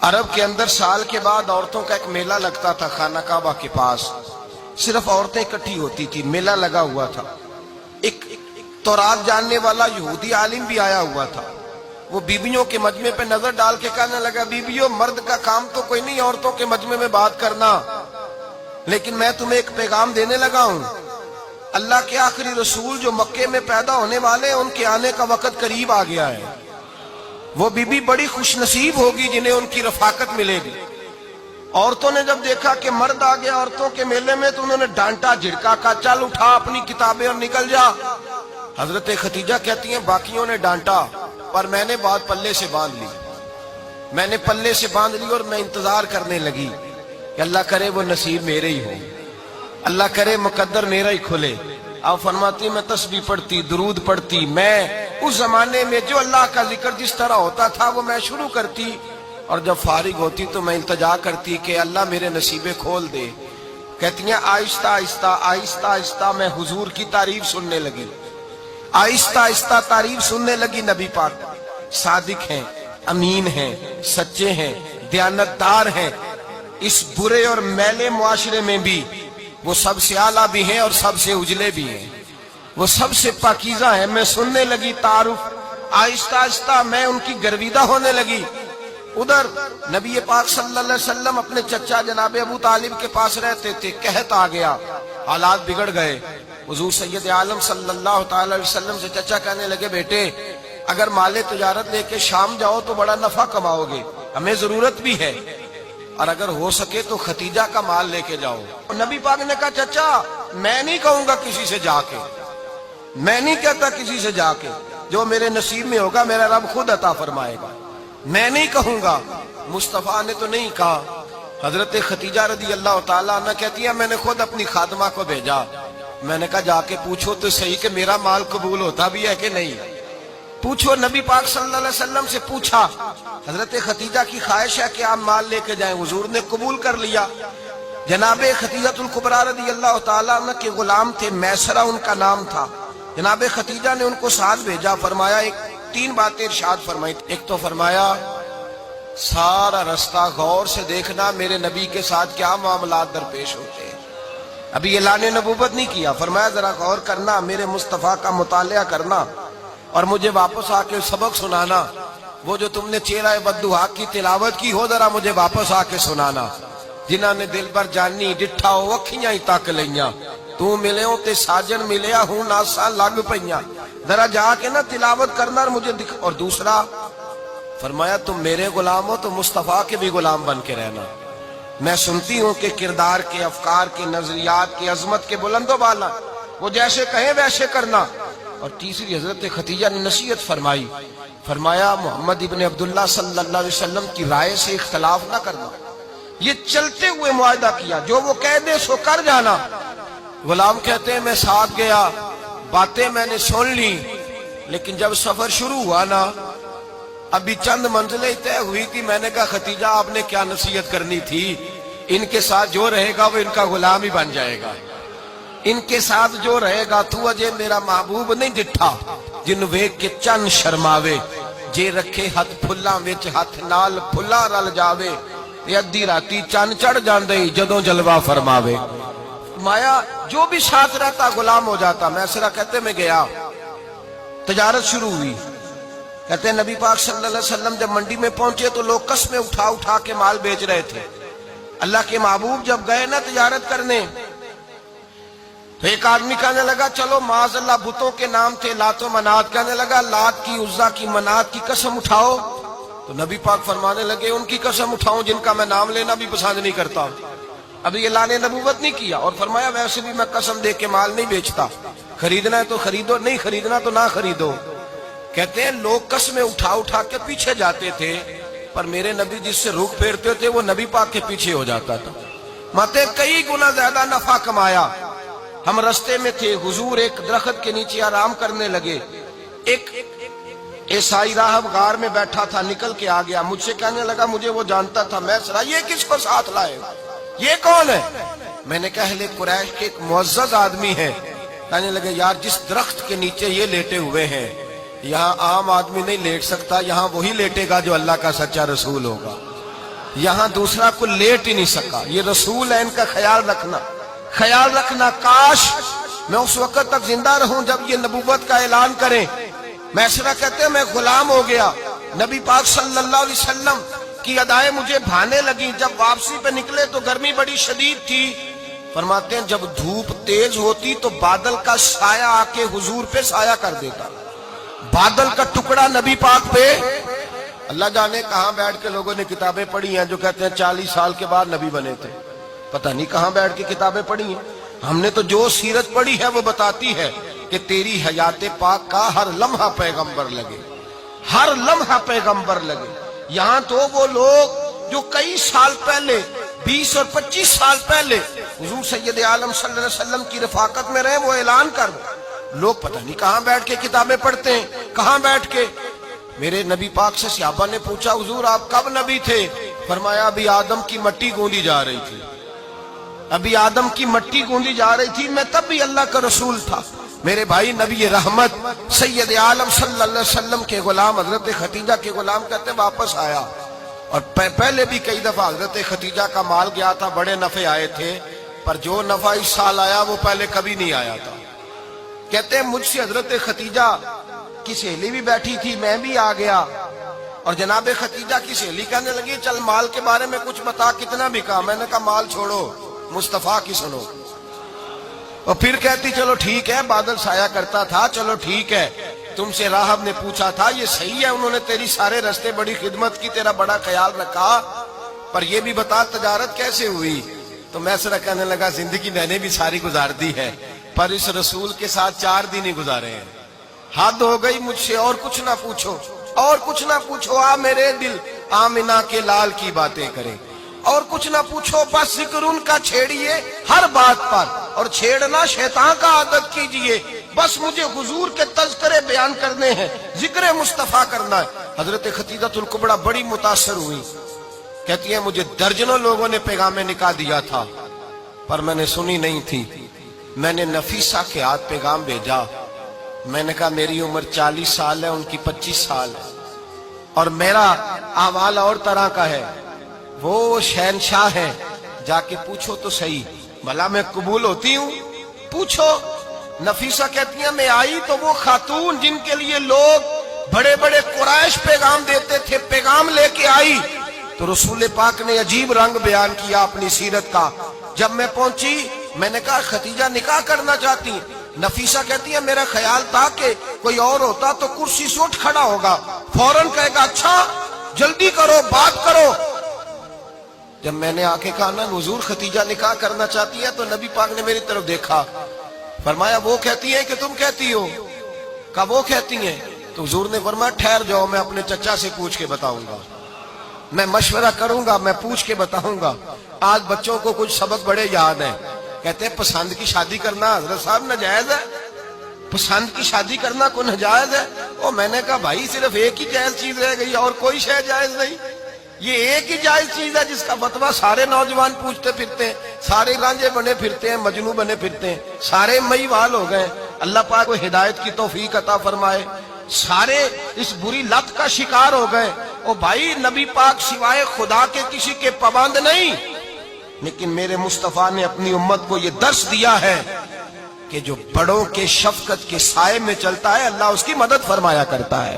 عرب کے اندر سال کے بعد عورتوں کا ایک میلہ لگتا تھا خانہ کعبہ کے پاس. صرف عورتیں اکٹھی ہوتی تھی, میلہ لگا ہوا تھا. ایک تورات جاننے والا یہودی عالم بھی آیا ہوا تھا. وہ بیویوں کے مجمع پہ نظر ڈال کے کہنے لگا, بیویوں, مرد کا کام تو کوئی نہیں عورتوں کے مجمع میں بات کرنا, لیکن میں تمہیں ایک پیغام دینے لگا ہوں. اللہ کے آخری رسول جو مکے میں پیدا ہونے والے ہیں, ان کے آنے کا وقت قریب آ گیا ہے. وہ بیوی بڑی خوش نصیب ہوگی جنہیں ان کی رفاقت ملے گی. عورتوں نے جب دیکھا کہ مرد آ گیا عورتوں کے میلے میں, تو انہوں نے ڈانٹا, جھڑکا, کہا چل اٹھا اپنی کتابیں اور نکل جا. حضرت ختیجہ کہتی ہیں باقیوں نے ڈانٹا, پر میں نے بات پلے سے باندھ لی. میں نے پلے سے باندھ لی اور میں انتظار کرنے لگی کہ اللہ کرے وہ نصیب میرے ہی ہو, اللہ کرے مقدر میرا ہی کھلے. آپ فرماتی میں تسبیح پڑھتی, درود پڑھتی. میں اس زمانے میں جو اللہ کا ذکر جس طرح ہوتا تھا وہ میں شروع کرتی, اور جب فارغ ہوتی تو میں التجا کرتی کہ اللہ میرے نصیبے کھول دے. کہتی ہیں آہستہ آہستہ آہستہ آہستہ میں حضور کی تعریف سننے لگی. آہستہ آہستہ تعریف سننے لگی. نبی پاک صادق ہیں, امین ہیں, سچے ہیں, دیانتدار ہیں. اس برے اور میلے معاشرے میں بھی وہ سب سے اعلیٰ بھی ہیں اور سب سے اجلے بھی ہیں, وہ سب سے پاکیزہ ہیں. میں سننے لگی تعارف. آہستہ آہستہ میں ان کی گرویدہ ہونے لگی. ادھر نبی پاک صلی اللہ علیہ وسلم اپنے چچا جناب ابو طالب کے پاس رہتے تھے. قحط آ گیا, حالات بگڑ گئے. حضور سید عالم صلی اللہ تعالی علیہ وسلم سے چچا کہنے لگے, بیٹے اگر مال تجارت لے کے شام جاؤ تو بڑا نفع کماؤ گے, ہمیں ضرورت بھی ہے, اور اگر ہو سکے تو ختیجہ کا مال لے کے جاؤ. نبی پاک نے کہا چچا میں نہیں کہوں گا کسی سے جا کے, میں نہیں کہتا کسی سے جا کے, جو میرے نصیب میں ہوگا میرا رب خود عطا فرمائے گا, میں نہیں کہوں گا. مصطفیٰ نے تو نہیں کہا. حضرت ختیجہ رضی اللہ تعالیٰ عنہ کہتی ہے میں نے خود اپنی خادمہ کو بھیجا. میں نے کہا جا کے پوچھو تو صحیح کہ میرا مال قبول ہوتا بھی ہے کہ نہیں, پوچھو. نبی پاک صلی اللہ علیہ وسلم سے پوچھا. حضرت ختیجہ کی خواہش ہے کہ آپ مال لے کے جائیں. حضور نے قبول کر لیا. جناب ختیجہ الکبریٰ رضی اللہ تعالیٰ عنہ کے غلام تھے, میسرہ ان کا نام تھا. جناب ختیجہ نے ان کو ساتھ بھیجا. فرمایا تین باتیں ارشاد فرمائی. ایک تو فرمایا سارا رستہ غور سے دیکھنا میرے نبی کے ساتھ کیا معاملات درپیش ہوتے ہیں. ابھی اعلان نبوت نہیں کیا. فرمایا ذرا غور کرنا, میرے مصطفیٰ کا مطالعہ کرنا اور مجھے واپس آ کے سبق سنانا. وہ جو تم نے چہرہ بددعا کی تلاوت کی ہو ذرا مجھے واپس آ کے سنانا. جنہاں نے دل بر جانی ڈٹھا ہو اکھیاں ہی تک لیاں, تو ملے ہوں تے ساجن ملیا ہوں ناسا لگ پئیاں. ذرا جا کے نا تلاوت کرنا اور مجھے دکھ. اور دوسرا فرمایا تم میرے غلام ہو تو مصطفیٰ کے بھی غلام بن کے رہنا. میں سنتی ہوں کہ کردار کے, افکار کے, نظریات کے, عظمت کے بلند و بالا, وہ جیسے کہیں ویسے کرنا. اور تیسری حضرت ختیجہ نے نصیحت فرمائی. فرمایا محمد ابن عبداللہ صلی اللہ علیہ وسلم کی رائے سے اختلاف نہ کرنا. یہ چلتے ہوئے معاہدہ کیا, جو وہ کہہ دے سو کر جانا. غلام کہتے ہیں میں ساتھ گیا, باتیں میں نے سن لی, لیکن جب سفر شروع ہوا نا ابھی چند منزلیں طے ہوئی تھی. میں نے کہا ختیجہ آپ نے کیا نصیحت کرنی تھی, ان کے ساتھ جو رہے گا وہ ان کا غلام ہی بن جائے گا. ان کے ساتھ جو رہے گا تو اجے میرا محبوب نہیں ڈٹھا جن ویکھ کے چن شرماوے, جے رکھے ہاتھ پھلاں وچ ہاتھ نال پھلا رل جاوے, ادھی راتی چن چڑھ جاندے جدوں جلوہ فرماوے. مایا جو بھی ساتھ رہتا غلام ہو جاتا. میسرہ کہتے میں گیا, تجارت شروع ہوئی. کہتے ہیں نبی پاک صلی اللہ علیہ وسلم جب منڈی میں پہنچے تو لوگ قسمیں اٹھا اٹھا کے مال بیچ رہے تھے. اللہ کے محبوب جب گئے نا تجارت کرنے تو ایک آدمی کہنے لگا چلو معاذ اللہ بتوں کے نام تھے لات و منات, کہنے لگا لات کی, عزا کی, منات کی قسم اٹھاؤ. تو نبی پاک فرمانے لگے ان کی قسم اٹھاؤں جن کا میں نام لینا بھی پسند نہیں کرتا. ابھی اعلان نبوت نہیں کیا. اور فرمایا ویسے بھی میں قسم دے کے مال نہیں بیچتا, خریدنا ہے تو خریدو, نہیں خریدنا تو نہ خریدو. کہتے ہیں لوگ قسمیں اٹھا اٹھا کے پیچھے جاتے تھے, پر میرے نبی جس سے رخ پھیرتے تھے وہ نبی پاک کے پیچھے ہو جاتا تھا. ماتے کئی گنا زیادہ نفع کمایا. ہم رستے میں تھے, حضور ایک درخت کے نیچے آرام کرنے لگے. ایک عیسائی راہب غار میں بیٹھا تھا, نکل کے آ گیا. مجھ سے کہنے لگا مجھے وہ جانتا تھا. میں سرا یہ کس کو ساتھ لائے, یہ کون ہے؟ میں نے کہا اہل قریش کے ایک معزز آدمی ہے. کہنے لگے یار جس درخت کے نیچے یہ لیٹے ہوئے ہیں یہاں عام آدمی نہیں لیٹ سکتا, یہاں وہی لیٹے گا جو اللہ کا سچا رسول ہوگا. یہاں دوسرا کو لیٹ ہی نہیں سکا. یہ رسول ہے، ان کا خیال رکھنا. کاش میں اس وقت تک زندہ رہوں جب یہ نبوت کا اعلان کریں. میسرہ کہتے ہیں میں غلام ہو گیا. نبی پاک صلی اللہ علیہ وسلم کی ادائیں مجھے بھانے لگی. جب واپسی پہ نکلے تو گرمی بڑی شدید تھی. فرماتے ہیں جب دھوپ تیز ہوتی تو بادل کا سایہ آ کے حضور پہ سایہ کر دیتا. بادل کا ٹکڑا نبی پاک پہ. اللہ جانے کہاں بیٹھ کے لوگوں نے کتابیں پڑھی ہیں جو کہتے ہیں 40 سال کے بعد نبی بنے تھے. پتہ نہیں کہاں بیٹھ کے کتابیں پڑھی ہیں. ہم نے تو جو سیرت پڑھی ہے وہ بتاتی ہے کہ تیری حیات پاک کا ہر لمحہ پیغمبر لگے، ہر لمحہ پیغمبر لگے. یہاں تو وہ لوگ جو کئی سال پہلے 20 اور 25 سال پہلے حضور سید عالم صلی اللہ علیہ وسلم کی رفاقت میں رہے وہ اعلان کر لوگ پتہ نہیں کہاں بیٹھ کے کتابیں پڑھتے ہیں، کہاں بیٹھ کے. میرے نبی پاک سے صحابہ نے پوچھا حضور آپ کب نبی تھے؟ فرمایا ابھی آدم کی مٹی گوندی جا رہی تھی، ابھی آدم کی مٹی گوندی جا رہی تھی، میں تب بھی اللہ کا رسول تھا. میرے بھائی نبی رحمت سید عالم صلی اللہ علیہ وسلم کے غلام حضرت ختیجہ کے غلام کہتے واپس آیا. اور پہلے بھی کئی دفعہ حضرت ختیجہ کا مال گیا تھا، بڑے نفع آئے تھے، پر جو نفع اس سال آیا وہ پہلے کبھی نہیں آیا تھا. کہتے ہیں مجھ سے حضرت ختیجہ کی سہیلی بھی بیٹھی تھی، میں بھی آ گیا. اور جناب ختیجہ کی سہیلی کہنے لگی چل مال کے بارے میں کچھ بتا، کتنا بکا؟ میں نے کہا مال چھوڑو، مصطفیٰ کی سنو. اور پھر کہتی چلو ٹھیک ہے، بادل سایہ کرتا تھا، چلو ٹھیک ہے. تم سے راہب نے پوچھا تھا یہ صحیح ہے، انہوں نے تیری سارے رستے بڑی خدمت کی، تیرا بڑا خیال رکھا، پر یہ بھی بتا تجارت کیسے ہوئی؟ تو میسرہ کہنے لگا زندگی میں نے بھی ساری گزار دی ہے، پر اس رسول کے ساتھ 4 دن ہی گزارے ہیں. حد ہو گئی مجھ سے، اور کچھ نہ پوچھو، اور کچھ نہ پوچھو. آ میرے دل آمنہ کے لال کی باتیں کریں، اور کچھ نہ پوچھو، بس ذکر ان کا چھیڑیے ہر بات پر، اور چھیڑنا شیطان کا عادت کیجئے. بس مجھے حضور کے تذکرے بیان کرنے ہیں، ذکر مصطفیٰ کرنا ہے. حضرت ختیجہ الکبریٰ بڑی متاثر ہوئی. کہتی ہیں مجھے درجنوں لوگوں نے پیغام نکاح دیا تھا پر میں نے سنی نہیں تھی. میں نے نفیسہ کے ہاتھ پیغام بھیجا. میں نے کہا میری عمر 40 سال ہے، ان کی 25 سال ہے، اور میرا احوال اور طرح کا ہے. وہ شہنشاہ ہے، جا کے پوچھو تو صحیح، بھلا میں قبول ہوتی ہوں؟ پوچھو. نفیسہ کہتی ہیں میں آئی تو وہ خاتون جن کے لیے لوگ بڑے بڑے قریش پیغام دیتے تھے، پیغام لے کے آئی. تو رسول پاک نے عجیب رنگ بیان کیا اپنی سیرت کا. جب میں پہنچی میں نے کہا ختیجہ نکاح کرنا چاہتی ہیں؟ نفیسہ کہتی ہے میرا خیال تھا کہ کوئی اور ہوتا تو کرسی سے اٹھ کھڑا ہوگا، فوراً کہے گا اچھا جلدی کرو بات کرو. جب میں نے آ کے کہا نا حضور ختیجہ نکاح کرنا چاہتی ہے، تو نبی پاک نے میری طرف دیکھا، فرمایا وہ کہتی ہے کہ تم کہتی ہو؟ کہا وہ کہتی ہیں. تو حضور نے فرمایا ٹھہر جاؤ، میں اپنے چچا سے پوچھ کے بتاؤں گا، میں مشورہ کروں گا، میں پوچھ کے بتاؤں گا. آج بچوں کو کچھ سبق بڑے یاد ہیں. کہتے ہیں پسند کی شادی کرنا حضرت صاحب ناجائز ہے؟ پسند کی شادی کرنا کوئی ناجائز ہے؟ اور میں نے کہا بھائی صرف ایک ہی جائز چیز رہ گئی اور کوئی شے جائز نہیں. یہ ایک ہی جائز چیز ہے جس کا فتویٰ سارے نوجوان پوچھتے پھرتے ہیں، سارے رانجے بنے پھرتے ہیں، مجنوں بنے پھرتے ہیں، سارے مئی وال ہو گئے. اللہ پاک کو ہدایت کی توفیق عطا فرمائے. سارے اس بری لت کا شکار ہو گئے. او بھائی نبی پاک سوائے خدا کے کسی کے پابند نہیں، لیکن میرے مصطفیٰ نے اپنی امت کو یہ درس دیا ہے کہ جو بڑوں کے شفقت کے سائے میں چلتا ہے اللہ اس کی مدد فرمایا کرتا ہے.